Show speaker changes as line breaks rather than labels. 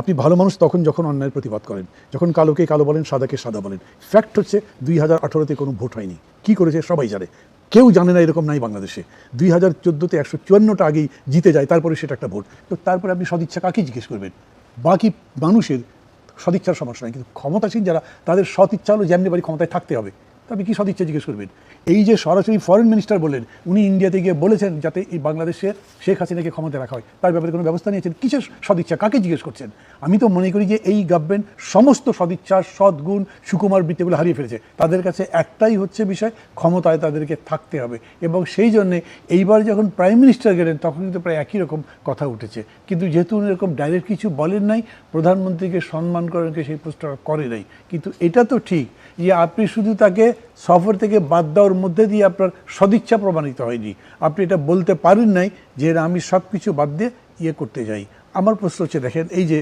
আপনি ভালো মানুষ তখন যখন অন্যায়ের প্রতিবাদ করেন, যখন কালোকে কালো বলেন, সাদাকে সাদা বলেন। ফ্যাক্ট হচ্ছে 2018-তে কোনো ভোট হয়নি। কি করেছে সবাই জানে, কেউ জানে না এরকম নাই বাংলাদেশে। 2014-তে 154টা আগেই জিতে যায়, তারপরে সেটা একটা ভোট। তো তারপরে আপনি সদিচ্ছা কাকে জিজ্ঞেস করবেন? বাকি মানুষের সদিচ্ছার সমস্যা নেই, কিন্তু ক্ষমতাসীন যারা, তাদের সৎ ইচ্ছা হলো যেমনি বাড়ি ক্ষমতায় থাকতে হবে। তো আপনি কী সদিচ্ছা জিজ্ঞেস করবেন? এই যে সরাসরি ফরেন মিনিস্টার বললেন, উনি ইন্ডিয়াতে গিয়ে বলেছেন যাতে এই বাংলাদেশে শেখ হাসিনাকে ক্ষমতায় রাখা হয়, তার ব্যাপারে কোনো ব্যবস্থা নিয়েছেন? কিসের সদিচ্ছা, কাকে জিজ্ঞেস করছেন? আমি তো মনে করি যে এই গভর্নমেন্ট সমস্ত সদিচ্ছা, সদ্গুণ, সুকুমার বৃত্তিগুলো হারিয়ে ফেলেছে। তাদের কাছে একটাই হচ্ছে বিষয়, ক্ষমতায় তাদেরকে থাকতে হবে। এবং সেই জন্যে এইবার যখন প্রাইম মিনিস্টার গেলেন তখন কিন্তু প্রায় একই রকম কথা উঠেছে। কিন্তু যেহেতু উনি এরকম ডাইরেক্ট কিছু বলেন নাই, প্রধানমন্ত্রীকে সম্মান করেন, সেই প্রশ্নটা করে নাই। কিন্তু এটা তো ঠিক যে আপনি শুধু তাকে সফর থেকে বাদ দেওয়ার মধ্যে দিয়ে আপনার সদিচ্ছা প্রমাণিত হয়নি। আপনি এটা বলতে পারেন নাই যে আমি সব কিছু বাদ দিয়ে করতে যাই। আমার প্রশ্ন হচ্ছে, দেখেন এই যে